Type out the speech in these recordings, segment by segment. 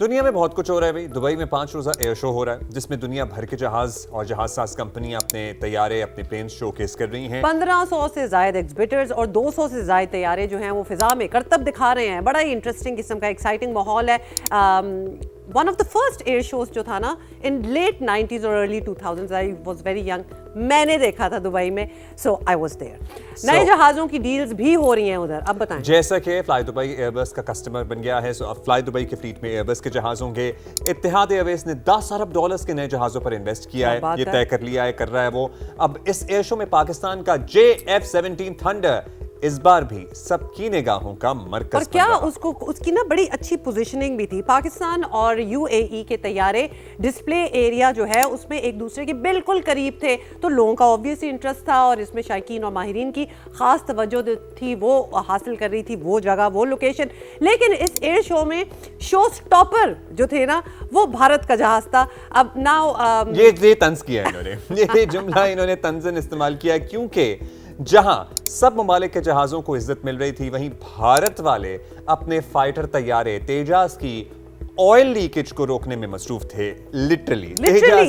दुनिया में बहुत कुछ हो रहा है भाई। दुबई में 5 रोजा एयर शो हो रहा है जिसमें दुनिया भर के जहाज और जहाज साज कंपनियां अपने तैयारे अपने प्लेन शोकेस कर रही हैं। 1500 से ज्यादा एग्जिबिटर्स और 200 से ज्यादा तैयारे जो हैं वो फिजा में करतब दिखा रहे हैं। बड़ा ही इंटरेस्टिंग किस्म का एक्साइटिंग माहौल है। One of the first air shows जो था ना इन लेट 90s और early 2000s, I was very young, मैंने देखा था दुबई में, सो आई वाज देयर। नए जहाजों की डील्स भी हो रही हैं उधर। अब बताएं। जैसा कि फ्लाई दुबई एयरबस का कस्टमर बन गया है, सो अब फ्लाई दुबई के फ्लीट में एयरबस के जहाज होंगे। इत्तेहाद एयरवेज ने 10 अरब डॉलर्स के नए जहाजों पर इन्वेस्ट किया है, ये तय कर लिया है, कर रहा है वो। अब इस एयर शो में पाकिस्तान का JF-17 थंडर इस बार भी सबकी निगाहों का मरकज और क्या उसकी ना बड़ी अच्छी पोजीशनिंग भी थी। पाकिस्तान और UAE के तैयारे डिस्प्ले एरिया जो है उसमें एक दूसरे के बिल्कुल करीब थे, तो लोगों का ऑब्वियसली इंटरेस्ट था और इसमें शायकीन और माहिरीन की खास तवज्जो थी, वो हासिल कर रही थी वो जगह, वो लोकेशन। लेकिन इस एयर शो में शो स्टॉपर जो थे ना वो भारत का जहाज था। अब नाउ ये तंज किया है इन्होंने ये जुमला इन्होंने तंजन इस्तेमाल किया है, क्योंकि जहां सब ममालिक के जहाजों को इज्जत मिल रही थी, वहीं भारत वाले अपने फाइटर तैयारे तेजास की ऑयल लीकेज को रोकने में मसरूफ थे। लिटरली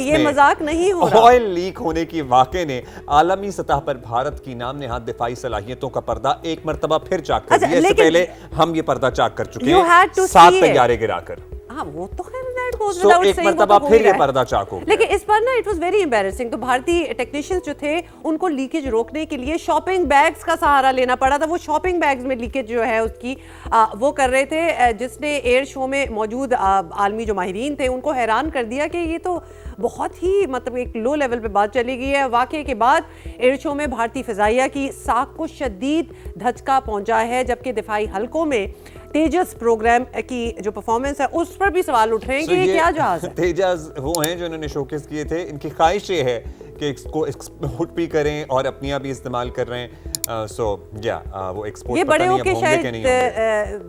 ये मजाक नहीं हो रहा। ऑयल लीक होने की वाकये ने आलमी सतह पर भारत की नाम नेहाद दिफाई सलाहियतों का पर्दा एक मरतबा फिर चाक कर दिया। इससे पहले हम ये पर्दा चाक कर चुके हैं 7 तैयारे गिराकर। हाँ, वो तो खैर एक मरतबा फिर ये पर्दा चाक हो गया। लेकिन इस बार ना इट वाज वेरी एम्बैरेसिंग। तो भारतीय टेक्नीशियंस जो थे उनको लीकेज रोकने के लिए शॉपिंग बैग्स का सहारा लेना पड़ा था। वो शॉपिंग बैग्स में लीकेज जो है उसकी वो कर रहे थे, जिसने एयर शो में मौजूद आलमी जो माहिरीन थे उनको हैरान कर दिया कि ये तो बहुत ही मतलब एक लो लेवल पे बात चली गई है। वाकये के बाद एयर शो में भारतीय फिजाइया की साख को शदीद धचका पहुंचा है, जबकि दिफाई हलकों में तेजस प्रोग्राम की जो परफॉर्मेंस है उस पर भी सवाल उठ रहे हैं कि ये क्या जहाज है। तेजस वो हैं जो इन्होंने शोकेस किए थे। इनकी ख्वाहिश ये है कि इसको एक्सपोर्ट भी करें और अपनियां भी इस्तेमाल कर रहे हैं। वो एक्सपोर्ट ये बड़े होके शायद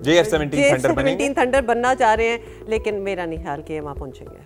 JF-17 थंडर बनना चाह रहे हैं, लेकिन मेरा नहीं ख्याल कि ये वहां पहुंचेंगे।